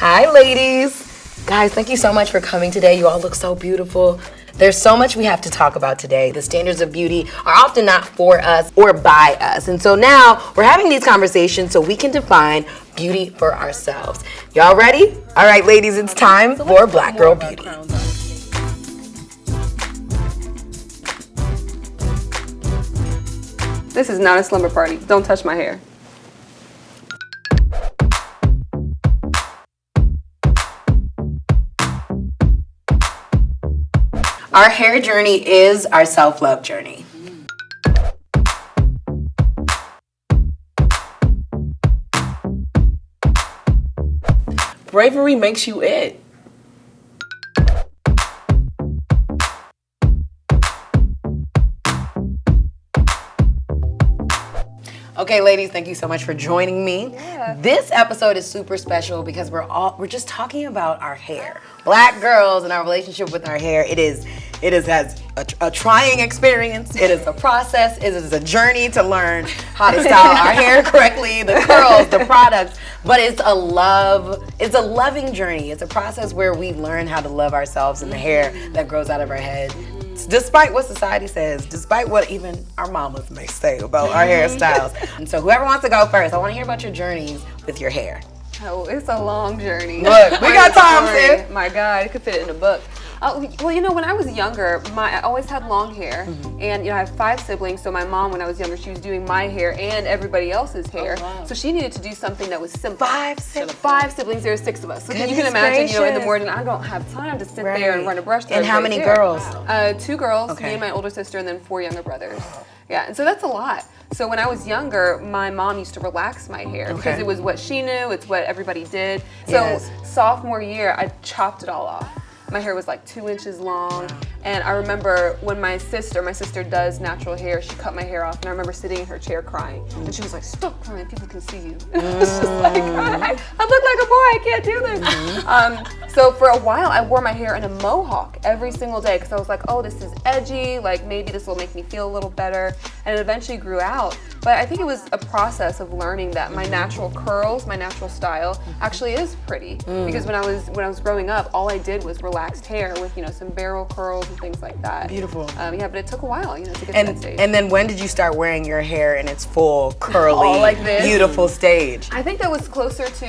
Hi, ladies. Guys, thank you so much for coming today. You all look so beautiful. There's so much we have to talk about today. The standards of beauty are often not for us or by us. And so now we're having these conversations so we can define beauty for ourselves. Y'all ready? All right, ladies, it's time for Black Girl Beauty. This is not a slumber party. Don't touch my hair. Our hair journey is our self-love journey. Bravery makes you it. Okay, ladies, thank you so much for joining me. Yeah. This episode is super special because we're just talking about our hair. Black girls and our relationship with our hair. It is as a trying experience. It is a process. It is a journey to learn how to style our hair correctly, the curls, the products. But it's a loving journey. It's a process where we learn how to love ourselves and the hair that grows out of our head. Despite what society says, despite what even our mamas may say about our hairstyles. And so whoever wants to go first, I want to hear about your journeys with your hair. Oh, it's a long journey. Look, we got time, sis. My God, it could fit in a book. Well, you know, when I was younger, I always had long hair, and I have 5 siblings. So my mom, when I was younger, she was doing my hair and everybody else's hair. Oh, wow. So she needed to do something that was simple. 5 siblings. 5 siblings. There were 6 of us. So you Goodness can imagine, in the gracious. morning, I don't have time to sit there and run a brush through And how many girls? 2 girls, Okay. me and my older sister, and then 4 younger brothers. Yeah, and so that's a lot. So when I was younger, my mom used to relax my hair because it was what she knew, it's what everybody did. Yes. So sophomore year, I chopped it all off. My hair was like 2 inches long. And I remember when my sister does natural hair, she cut my hair off, and I remember sitting in her chair crying. And she was like, "Stop crying, people can see you." It's just like, I look like a boy, I can't do this. So for a while, I wore my hair in a mohawk every single day because I was like, oh, this is edgy, like maybe this will make me feel a little better. And it eventually grew out. But I think it was a process of learning that my natural curls, my natural style actually is pretty. Because when I was growing up, all I did was relaxed hair with, some barrel curls and things like that. Beautiful. Yeah, but it took a while, to get to that stage. And then when did you start wearing your hair in its full, curly, All like this? beautiful stage? I think that was closer to,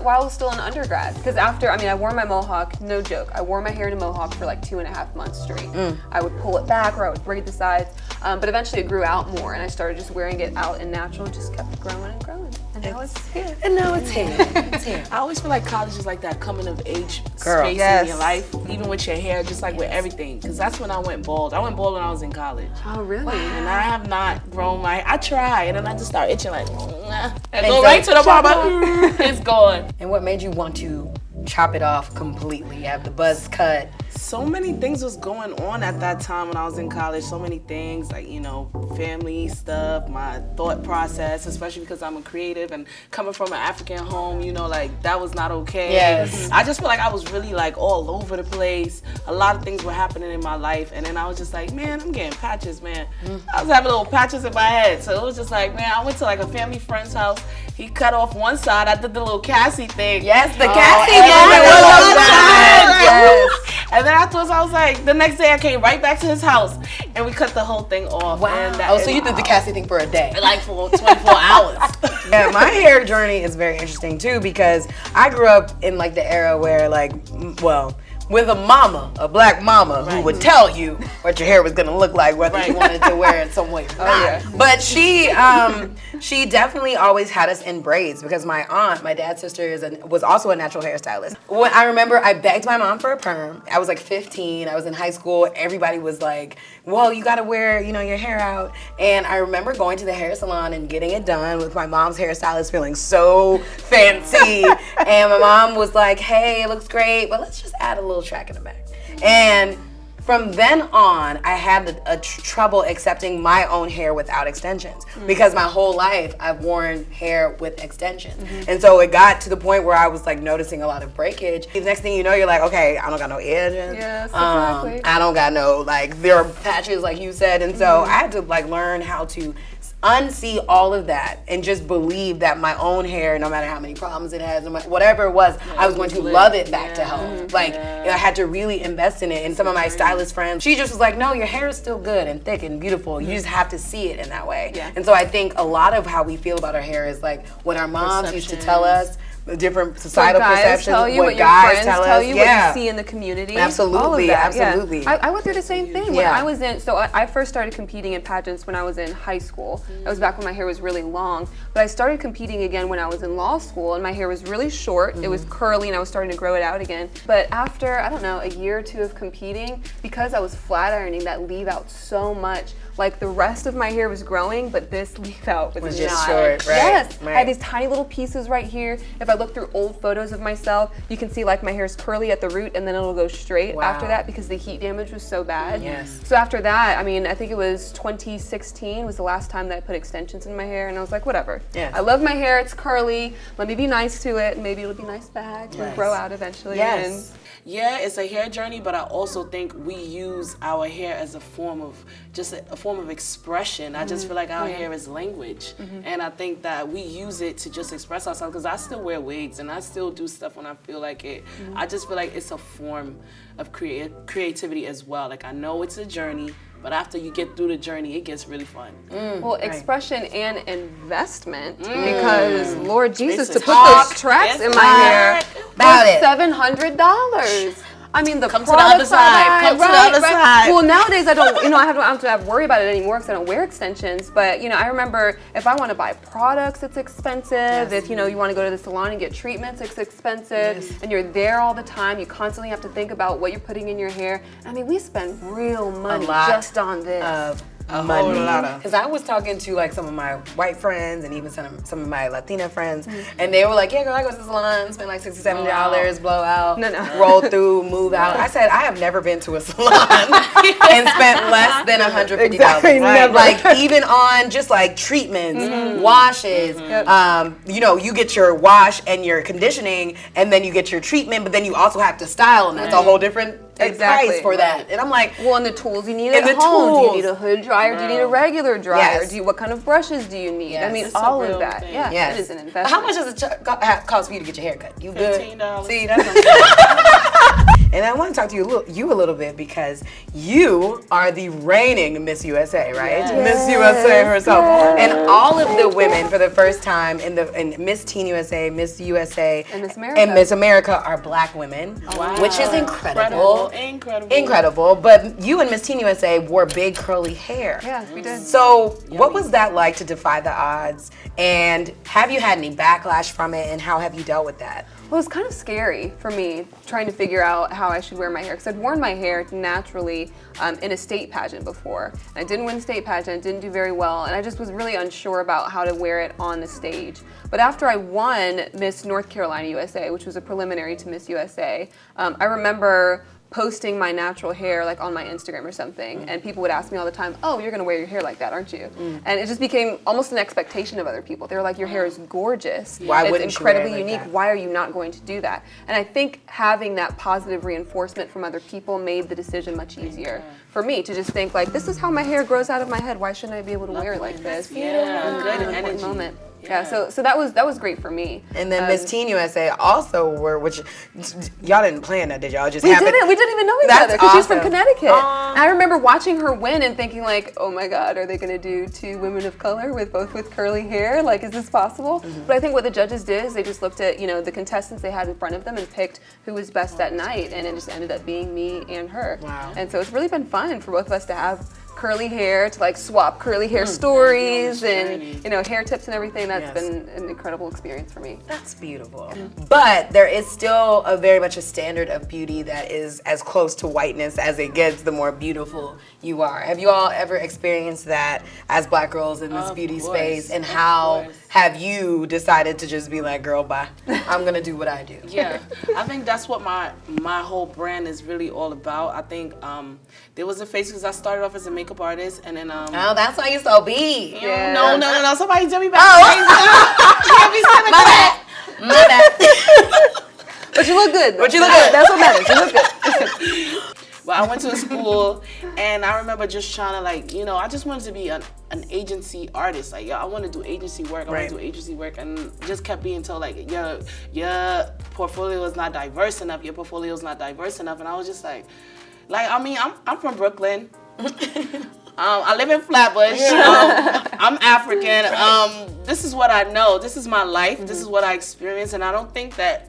while I was still in undergrad. Because I wore my mohawk, no joke. I wore my hair in a mohawk for like 2.5 months straight. I would pull it back or I would braid the sides. But eventually it grew out more and I started just wearing it out in natural and just kept growing and growing. And now it's here. And now it's here. It's here. I always feel like college is like that coming of age Girl, space yes. in your life, even with your hair, just like with everything. Because that's when I went bald. I went bald when I was in college. Oh, really? And I have not grown my hair. I try, and then I just start itching like, and And go so right to the chop barber. It's gone. And what made you want to chop it off completely, have the buzz cut? So many things was going on at that time when I was in college. So many things, like, family stuff, my thought process, especially because I'm a creative and coming from an African home, that was not okay. Yes. I just feel like I was really like all over the place. A lot of things were happening in my life. And then I was just like, man, I'm getting patches, man. I was having little patches in my head. So it was just like, man, I went to like a family friend's house. He cut off one side. I did the little Cassie thing. Yes, the Oh, Cassie Yes. And then afterwards, I was like, the next day I came right back to his house and we cut the whole thing off. Wow. And So you did the Cassie thing for a day. like for 24 hours. Yeah, my hair journey is very interesting too because I grew up in like the era where with a black mama who would tell you what your hair was gonna look like, whether you wanted to wear it some way or not. yeah. But she definitely always had us in braids because my aunt, my dad's sister, was also a natural hairstylist. When I remember I begged my mom for a perm. I was like 15. I was in high school. Everybody was like, well, you gotta wear, your hair out. And I remember going to the hair salon and getting it done with my mom's hairstylist feeling so fancy. And my mom was like, hey, it looks great, but let's just add a little track in the back. And from then on, I had trouble accepting my own hair without extensions because my whole life I've worn hair with extensions. And so it got to the point where I was like noticing a lot of breakage. The next thing you know, you're like, okay, I don't got no edges. Yes, exactly. I don't got no, there are patches like you said. And so I had to learn how to unsee all of that and just believe that my own hair, no matter how many problems it has, whatever it was, I was going to love it back to health. Like, I had to really invest in it. And some of my stylist friends, she just was like, no, your hair is still good and thick and beautiful. You just have to see it in that way. And so I think a lot of how we feel about our hair is like what our moms used to tell us, the different societal perceptions, tell you, what guys tell you, what you see in the community. Absolutely, all of that. absolutely. I went through the same thing when I was in. So I first started competing in pageants when I was in high school. That was back when my hair was really long. But I started competing again when I was in law school, and my hair was really short. It was curly, and I was starting to grow it out again. But after, I don't know, a year or two of competing, because I was flat ironing that leave out so much. Like the rest of my hair was growing, but this leaf out was just not. short, right? Yes, right. I had these tiny little pieces right here. If I look through old photos of myself, you can see like my hair is curly at the root, and then it'll go straight after that because the heat damage was so bad. Yes. So after that, I mean, I think it was 2016 was the last time that I put extensions in my hair, and I was like, whatever. Yes. I love my hair. It's curly. Let me be nice to it, and maybe it'll be nice back and grow out eventually. Yes. Yeah, it's a hair journey, but I also think we use our hair as a form of expression. I just feel like our hair is language, and I think that we use it to just express ourselves. Because I still wear wigs and I still do stuff when I feel like it. I just feel like it's a form of creativity as well. Like, I know it's a journey, but after you get through the journey, it gets really fun. Well, expression and investment, because Lord Jesus, It's to a put talk. those tracks It's in my hair about was it. $700. I mean, the Come to the other side. Come to the other side. Well, nowadays I don't, I don't have to worry about it anymore because I don't wear extensions. But I remember if I want to buy products, it's expensive. If you want to go to the salon and get treatments, it's expensive. And you're there all the time. You constantly have to think about what you're putting in your hair. I mean, we spend real money just on this. Money. Because I was talking to like some of my white friends and even some of my Latina friends, and they were like, yeah, girl, I go to the salon, spend like $60, $70, blow out, roll through, move out. I said, I have never been to a salon and spent less than $150. Exactly, never. Like even on just like treatments, washes, you get your wash and your conditioning, and then you get your treatment, but then you also have to style, and that's a whole different price for that. And I'm like, well, and the tools you need at home. Do you need a hood dryer? Do you need a regular dryer? Yes. What kind of brushes do you need? I mean, It's all a of real that. thing. Yeah, yes. it is an investment. How much does it cost for you to get your hair cut? You good? $15. See, that's what I'm saying. And I want to talk to you a little bit because you are the reigning Miss USA, right? Yes. Miss USA herself. And all of the women for the first time in Miss Teen USA, Miss USA, and Miss America, and Miss America are black women, which is incredible. Incredible. But you and Miss Teen USA wore big curly hair. Yeah, we did. So what was that like to defy the odds? And have you had any backlash from it? And how have you dealt with that? Well, it was kind of scary for me trying to figure out how I should wear my hair because I'd worn my hair naturally in a state pageant before. And I didn't win a state pageant, didn't do very well, and I just was really unsure about how to wear it on the stage. But after I won Miss North Carolina USA, which was a preliminary to Miss USA, I remember posting my natural hair like on my Instagram or something, and people would ask me all the time, oh, you're gonna wear your hair like that, aren't you? And it just became almost an expectation of other people. They were like, your hair is gorgeous. Why wouldn't it's incredibly you wear it like unique. that? Why are you not going to do that? And I think having that positive reinforcement from other people made the decision much easier for me to just think like, this is how my hair grows out of my head. Why shouldn't I be able to wear it like this? Yeah, good An important energy. moment. Yeah, so that was great for me. And then Miss Teen USA also were, which y'all didn't plan that, did y'all? It just We happened. didn't even know each That's other because she's from awesome. Connecticut. And I remember watching her win and thinking like, oh my God, are they going to do two women of color with curly hair? Like, is this possible? But I think what the judges did is they just looked at the contestants they had in front of them and picked who was best that night, and it just ended up being me and her. Wow. And so it's really been fun for both of us to have curly hair, to like swap curly hair stories and hair tips and everything. That's been an incredible experience for me. That's beautiful. But there is still very much a standard of beauty that is as close to whiteness as it gets, the more beautiful you are. Have you all ever experienced that as black girls in this beauty space? And how have you decided to just be like, girl, bye, I'm gonna do what I do? Yeah, I think that's what my whole brand is really all about. I think there was a phase because I started off as a makeup artist, and then Oh, that's why you're so big. Yeah. No, somebody tell me back. My bad. But you look good. But you look good. That's what matters. You look good. Well, I went to a school, and I remember just trying to I just wanted to be an agency artist. Like, yo, I want to do agency work. I want to do agency work, and just kept being told like, yo, your portfolio is not diverse enough. Your portfolio is not diverse enough. And I was just like I mean, I'm from Brooklyn. I live in Flatbush. I'm African. This is what I know. This is my life. This is what I experience, and I don't think that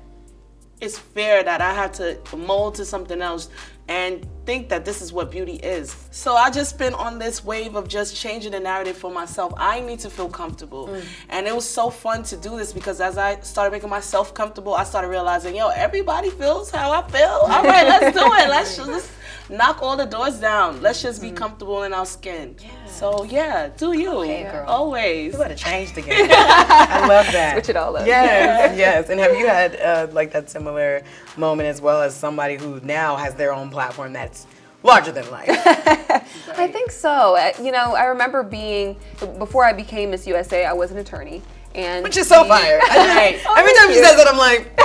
it's fair that I have to mold to something else and think that this is what beauty is. So I just been on this wave of just changing the narrative for myself. I need to feel comfortable. And it was so fun to do this because as I started making myself comfortable, I started realizing, yo, everybody feels how I feel. All right, let's do it. Let's just knock all the doors down. Let's just be comfortable in our skin. Yeah. So yeah, do you. Okay, girl. Always. You better change the game. I love that. Switch it all up. Yes, yes. And have you had like that similar moment as well as somebody who now has their own platform that's larger than life? I think so. You know, I remember before I became Miss USA, I was an attorney. Which is so fire. Every time she says that, I'm like,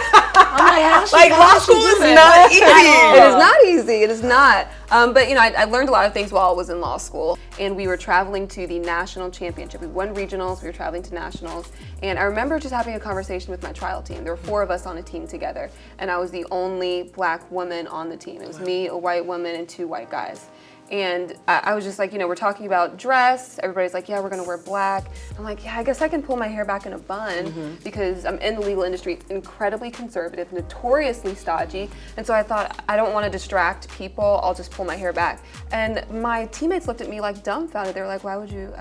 law school is not easy. It is not easy. It is not. But you know, I learned a lot of things while I was in law school, and we were traveling to the national championship. We won regionals. We were traveling to nationals, and I remember just having a conversation with my trial team. There were 4 of us on a team together, and I was the only black woman on the team. It was me, a white woman, and 2 white guys. And I was just like, you know, we're talking about dress. Everybody's like, yeah, we're gonna wear black. I'm like, yeah, I guess I can pull my hair back in a bun because I'm in the legal industry. It's incredibly conservative, notoriously stodgy. And so I thought, I don't wanna distract people. I'll just pull my hair back. And my teammates looked at me like dumbfounded. They were like, why would you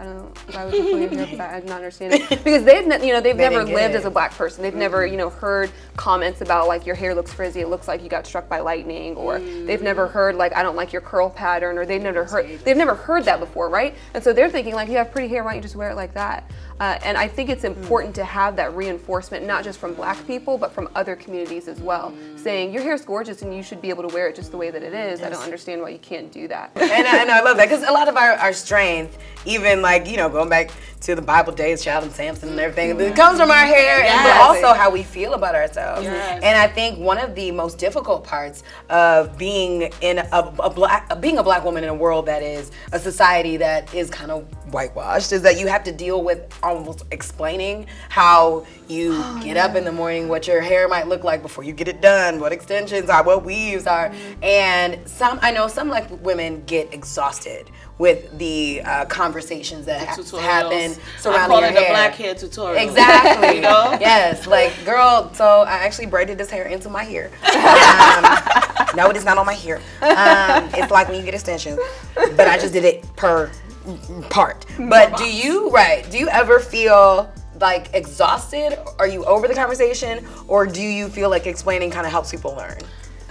pull your hair back? I do not understand it. Because they've never lived as a black person. They've never, you know, heard comments about like, your hair looks frizzy. It looks like you got struck by lightning. Or they've never heard like, I don't like your curl pattern. Or they've never heard that before, right? And so they're thinking like, you have pretty hair, why don't you just wear it like that? And I think it's important to have that reinforcement, not just from black people, but from other communities as well, saying your hair's gorgeous and you should be able to wear it just the way that it is. I don't understand why you can't do that. And I love that because a lot of our strength, even like, you know, going back to the Bible days, Child and Samson and everything, it comes from our hair, but also how we feel about ourselves. Yes. And I think one of the most difficult parts of being in being a black woman in a world that is a society that is kind of whitewashed is that you have to deal with almost explaining how you get up in the morning, what your hair might look like before you get it done, what extensions are, what weaves are. And I know some black women get exhausted with the conversations that happen surrounding your hair. The black hair tutorial. Exactly. You know? Yes, like, girl, so I actually braided this hair into my hair. No, it is not on my hair. It's like when you get extensions, but I just did it per part. But do you ever feel like exhausted? Are you over the conversation, or do you feel like explaining kind of helps people learn?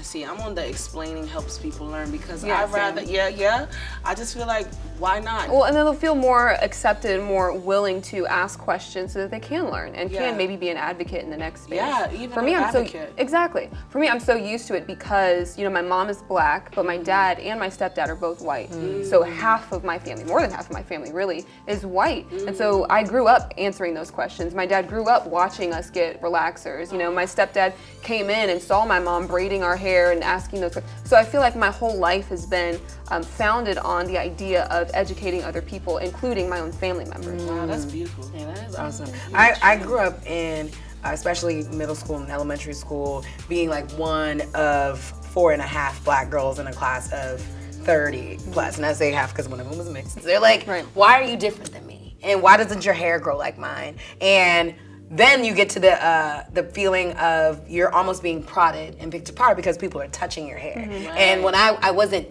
See, I'm on the explaining helps people learn because I'd rather, I just feel like, why not? Well, and then they'll feel more accepted, more willing to ask questions so that they can learn and can maybe be an advocate in the next space. Yeah, even for me, exactly. For me, I'm so used to it because, you know, my mom is black, but my dad and my stepdad are both white. So half of my family, more than half of my family really, is white. And so I grew up answering those questions. My dad grew up watching us get relaxers. You know, my stepdad came in and saw my mom braiding our hair and asking those questions. So I feel like my whole life has been founded on the idea of educating other people, including my own family members. Wow, that's beautiful. Yeah, that is awesome. I grew up in, especially middle school and elementary school, being like one of 4.5 black girls in a class of 30 plus. And I say half because one of them was mixed. They're like, why are you different than me? And why doesn't your hair grow like mine? And then you get to the feeling of you're almost being prodded and picked apart because people are touching your hair. And when I wasn't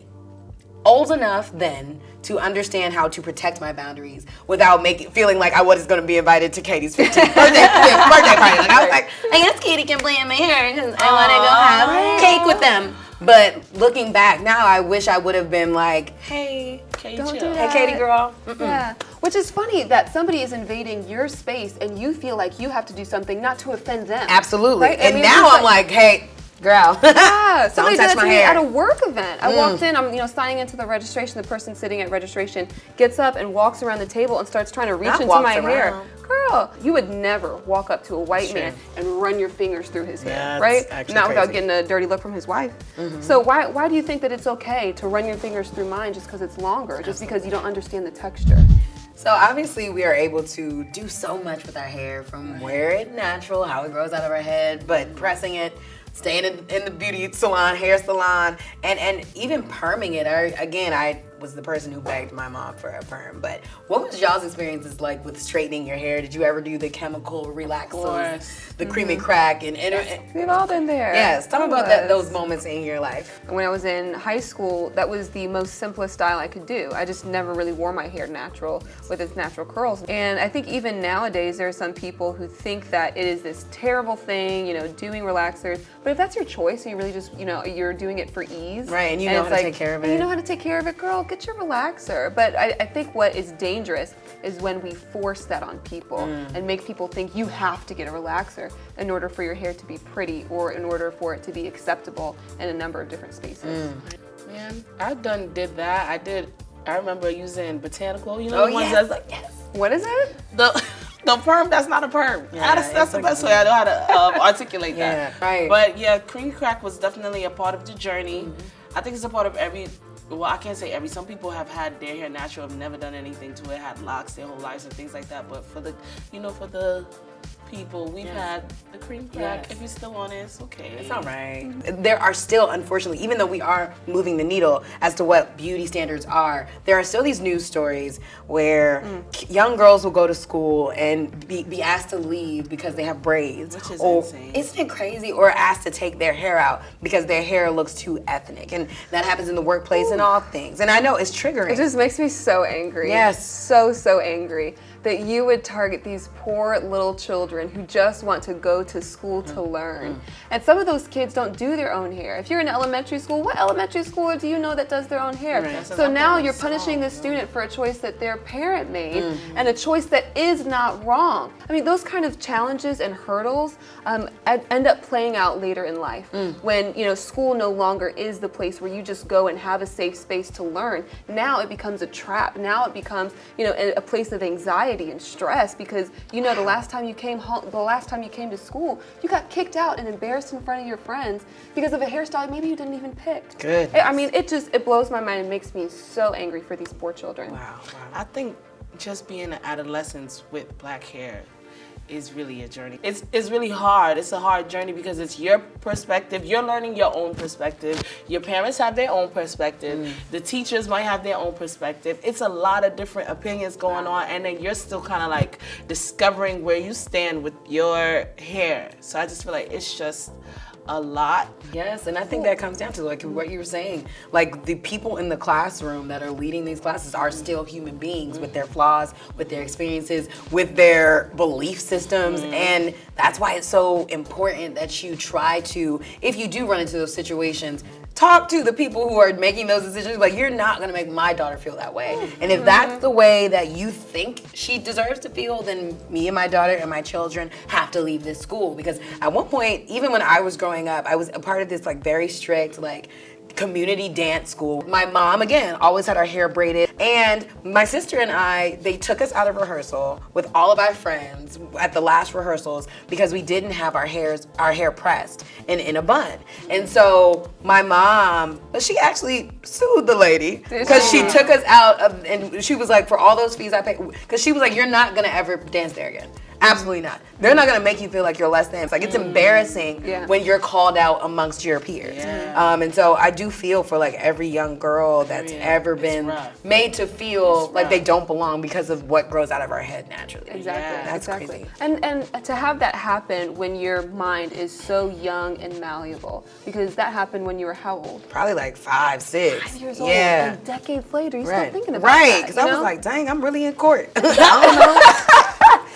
old enough then to understand how to protect my boundaries without feeling like I was going to be invited to Katie's 15th birthday party. Like, I was like, I guess Katie can play in my hair because I want to go have cake with them. But looking back now, I wish I would have been like, hey, don't do that. Hey, Katie girl. Yeah, which is funny that somebody is invading your space and you feel like you have to do something not to offend them. Absolutely. Right? And now I'm like, hey, girl. Yeah, somebody did that to me hair. at a work event. I walked in, I'm signing into the registration. The person sitting at registration gets up and walks around the table and starts trying to reach into my hair. Girl, you would never walk up to a white man and run your fingers through his hair, right? Not without getting a dirty look from his wife. So why do you think that it's okay to run your fingers through mine just because it's longer, just because you don't understand the texture? So obviously we are able to do so much with our hair, from where it's natural, how it grows out of our head, but pressing it, staying in the beauty salon, hair salon, and even perming it. I was the person who begged my mom for a perm. But what was y'all's experiences like with straightening your hair? Did you ever do the chemical relaxers, the creamy crack, and We've all been there. yes? Tell me about those moments in your life. When I was in high school, that was the most simplest style I could do. I just never really wore my hair natural with its natural curls. And I think even nowadays there are some people who think that it is this terrible thing, doing relaxers. But if that's your choice and you really just, you're doing it for ease. Right, and you know how to take care of it. You know how to take care of it, girl, get your relaxer. But I think what is dangerous is when we force that on people and make people think you have to get a relaxer in order for your hair to be pretty or in order for it to be acceptable in a number of different spaces. Man, I did that. I remember using botanical, the ones yes. that's like, yes. What is it? The perm, that's not a perm. Yeah, that's the best way I know how to articulate that. Yeah, right. But yeah, cream crack was definitely a part of the journey. I think it's a part of I can't say every. Some people have had their hair natural, have never done anything to it, had locks their whole lives and things like that. But for the people, we've had the cream crack. Yes. If you're still on it, it's okay. It's all right. There are still, unfortunately, even though we are moving the needle as to what beauty standards are, there are still these news stories where young girls will go to school and be asked to leave because they have braids. Which is insane. Isn't it crazy? Or asked to take their hair out because their hair looks too ethnic. And that happens in the workplace and all things. And I know it's triggering. It just makes me so angry. Yes. So angry that you would target these poor little children who just want to go to school to learn. And some of those kids don't do their own hair. If you're in elementary school, what elementary school do you know that does their own hair? Right. So now you're punishing the student for a choice that their parent made and a choice that is not wrong. I mean, those kind of challenges and hurdles end up playing out later in life when, school no longer is the place where you just go and have a safe space to learn. Now it becomes a trap. Now it becomes, a place of anxiety and stress because the last time you came home, the last time you came to school, you got kicked out and embarrassed in front of your friends because of a hairstyle maybe you didn't even pick. Good. I mean, it blows my mind and makes me so angry for these poor children. Wow. I think just being an adolescent with black hair is really a journey. It's really hard. It's a hard journey because it's your perspective. You're learning your own perspective. Your parents have their own perspective. The teachers might have their own perspective. It's a lot of different opinions going on, and then you're still kind of like discovering where you stand with your hair. So I just feel like it's just a lot. Yes, and I think that comes down to like what you were saying. Like the people in the classroom that are leading these classes are still human beings with their flaws, with their experiences, with their belief systems, and that's why it's so important that you try to, if you do run into those situations, talk to the people who are making those decisions. Like, you're not gonna make my daughter feel that way. And if that's the way that you think she deserves to feel, then me and my daughter and my children have to leave this school. Because at one point, even when I was growing up, I was a part of this like very strict community dance school. My mom, again, always had our hair braided. And my sister and I, they took us out of rehearsal with all of our friends at the last rehearsals because we didn't have our hair pressed in a bun. And so my mom, she actually sued the lady because she took us out of, and she was like, for all those fees I paid, because she was like, you're not gonna ever dance there again. Absolutely not. They're not gonna make you feel like you're less than. It's like, it's embarrassing when you're called out amongst your peers. And so I do feel for like every young girl that's ever been made to feel like they don't belong because of what grows out of our head naturally. Exactly. That's exactly. crazy. And to have that happen when your mind is so young and malleable, because that happened when you were how old? Probably like 5, 6. 5 years old. Yeah. And decades later, you're still thinking about that. that. Because I was like, dang, I'm really in court. I don't know.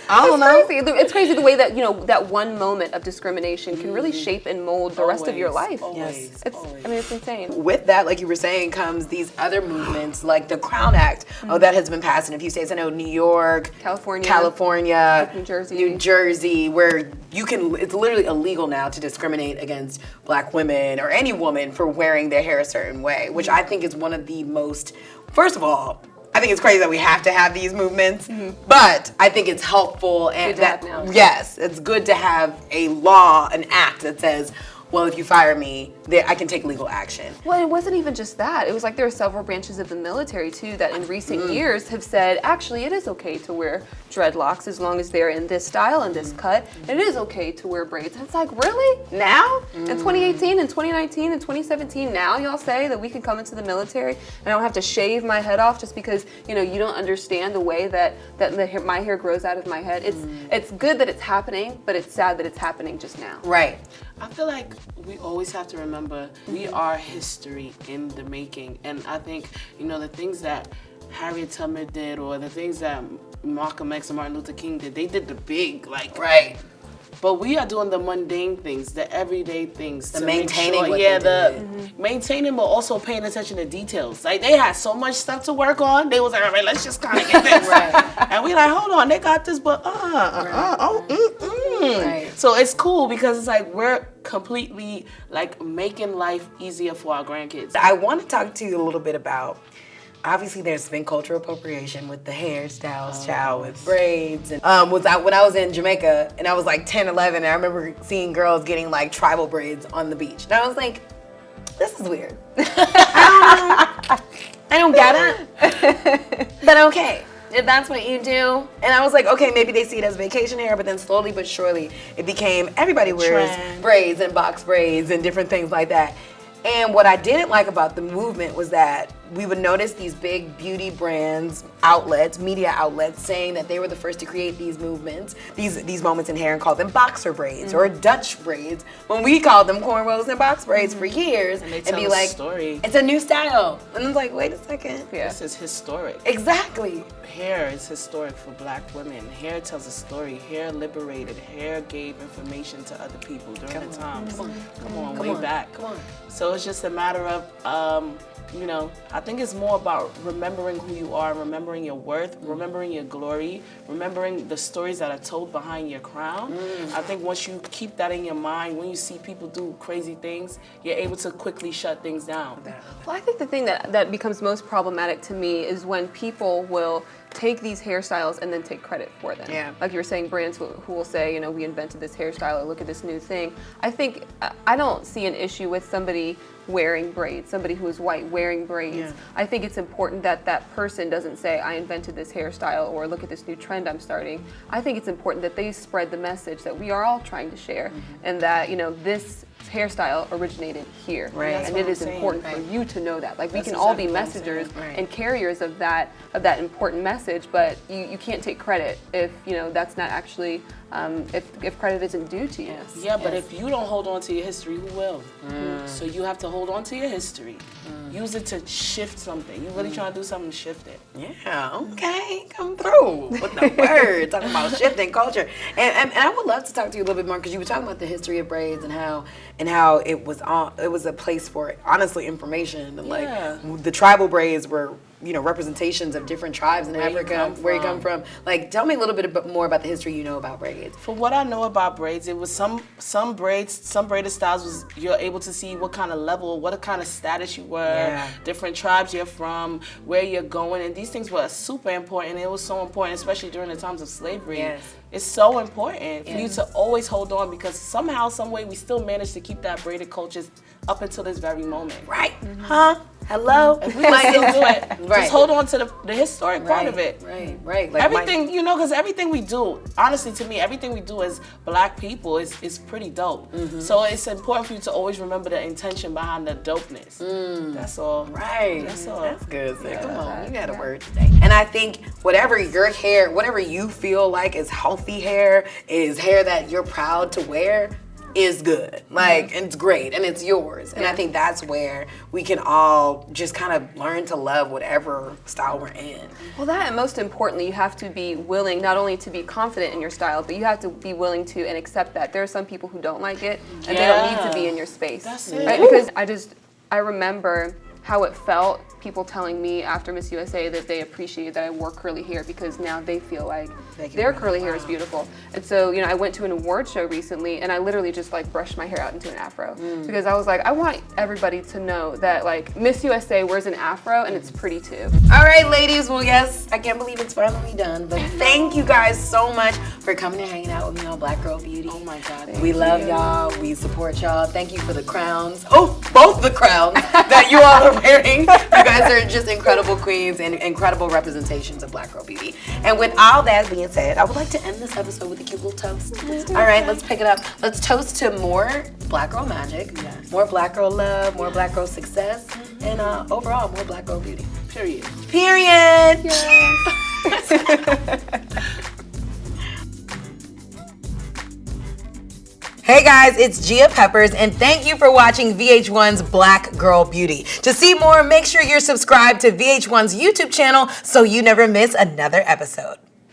I don't know. Crazy. It's crazy the way that that one moment of discrimination can really shape and mold the rest of your life. Yes. It's insane. With that, like you were saying, comes these other movements like the Crown Act that has been passed in a few states. I know New York, California, New Jersey, where it's literally illegal now to discriminate against black women or any woman for wearing their hair a certain way, which I think is one of the most, first of all, I think it's crazy that we have to have these movements, but I think it's helpful and yes, it's good to have a law, an act that says well, if you fire me, I can take legal action. Well, it wasn't even just that. It was like there are several branches of the military too that in recent years have said, actually, it is okay to wear dreadlocks as long as they're in this style and this cut. It is okay to wear braids. And it's like, really? Now? In 2018 and 2019 and 2017, now y'all say that we can come into the military and I don't have to shave my head off just because, you know, you don't understand the way that my hair grows out of my head. It's good that it's happening, but it's sad that it's happening just now. Right. I feel like we always have to remember we are history in the making. And I think, you know, the things that Harriet Tubman did or the things that Malcolm X and Martin Luther King did, they did the big, like, Right. But we are doing the mundane things, the everyday things. The to maintaining make sure, what they did. Maintaining, but also paying attention to details. Like, they had so much stuff to work on. They was like, all right, let's just kind of get this. Right. And we like, hold on, they got this, but Right. So it's cool because it's like we're completely like making life easier for our grandkids. I want to talk to you a little bit about, obviously there's been cultural appropriation with the hairstyles, with braids. And when I was in Jamaica and I was like 10, 11, and I remember seeing girls getting like tribal braids on the beach. And I was like, this is weird. I don't get it, but okay. If that's what you do. And I was like, okay, maybe they see it as vacation hair, but then slowly but surely it became, everybody wears braids and box braids and different things like that. And what I didn't like about the movement was that we would notice these big beauty brands, outlets, media outlets, saying that they were the first to create these movements, these moments in hair, and call them boxer braids or Dutch braids, when we called them cornrows and box braids for years, And they and tell be a like, story. it's a new style. And I was like, wait a second. Yeah. This is historic. Exactly. Hair is historic for Black women. Hair tells a story. Hair liberated. Hair gave information to other people during the times. Come on, way back. Come on. So it's just a matter of, you know, I think it's more about remembering who you are, remembering your worth, remembering your glory, remembering the stories that are told behind your crown. I think once you keep that in your mind, when you see people do crazy things, you're able to quickly shut things down. Well, I think the thing that becomes most problematic to me is when people will take these hairstyles and then take credit for them. Yeah. Like you were saying, brands who will say, you know, we invented this hairstyle or look at this new thing. I think, I don't see an issue with somebody wearing braids, somebody who is white wearing braids. Yeah. I think it's important that that person doesn't say, I invented this hairstyle or look at this new trend I'm starting. I think it's important that they spread the message that we are all trying to share and that, you know, this hairstyle originated here. Right. And it is important for you to know that. Like, we That's can all be exactly what I'm messengers saying. Right. and carriers of that important message, but you can't take credit if, you know, that's not actually, if credit isn't due to you. Yeah, but if you don't hold on to your history, who will? So you have to hold on to your history. Use it to shift something. You really trying to do something, shift it. Yeah, okay, come through with the word, talking about shifting culture. And I would love to talk to you a little bit more because you were talking about the history of braids and how it was a place for, honestly, information. And like the tribal braids were, you know, representations of different tribes in Africa, where you come from. Like, tell me a little bit more about the history you know about braids. For what I know about braids, it was some braids, some braided styles was you're able to see what kind of level, what kind of status you were, different tribes you're from, where you're going, and these things were super important. It was so important, especially during the times of slavery. Yes. It's so important for you to always hold on because somehow, some way, we still managed to keep that braided culture up until this very moment. Right? Huh? Hello? If we can still do it, Right. just hold on to the historic part of it. Right. Like Everything, you know, because everything we do, honestly, to me, everything we do as Black people is pretty dope. So it's important for you to always remember the intention behind the dopeness. That's all. Right. That's all. That's good, sis. Come on, you had a word today. And I think whatever your hair, whatever you feel like is healthy hair, is hair that you're proud to wear, is good. Like, and it's great, and it's yours. And I think that's where we can all just kind of learn to love whatever style we're in. Well, that, and most importantly, you have to be willing not only to be confident in your style, but you have to be willing to and accept that there are some people who don't like it, and they don't need to be in your space. That's it. Right? Because I remember how it felt people telling me after Miss USA that they appreciate that I wore curly hair because now they feel like their curly hair is beautiful. And so, I went to an award show recently and I literally just like brushed my hair out into an afro because I was like, I want everybody to know that like Miss USA wears an afro and it's pretty too. All right, ladies. Well, yes, I can't believe it's finally done, but thank you guys so much for coming and hanging out with me on Black Girl Beauty. Oh my God. We love y'all. We support y'all. Thank you for the crowns. Oh, both the crowns that you all are wearing. You guys are just incredible queens and incredible representations of Black Girl Beauty. And with all that being said, I would like to end this episode with a cute little toast. All right, let's pick it up. Let's toast to more Black Girl magic, more Black Girl love, more Black Girl success, and overall, more Black Girl beauty. Period. Period. Hey guys, it's Gia Peppers, and thank you for watching VH1's Black Girl Beauty. To see more, make sure you're subscribed to VH1's YouTube channel so you never miss another episode.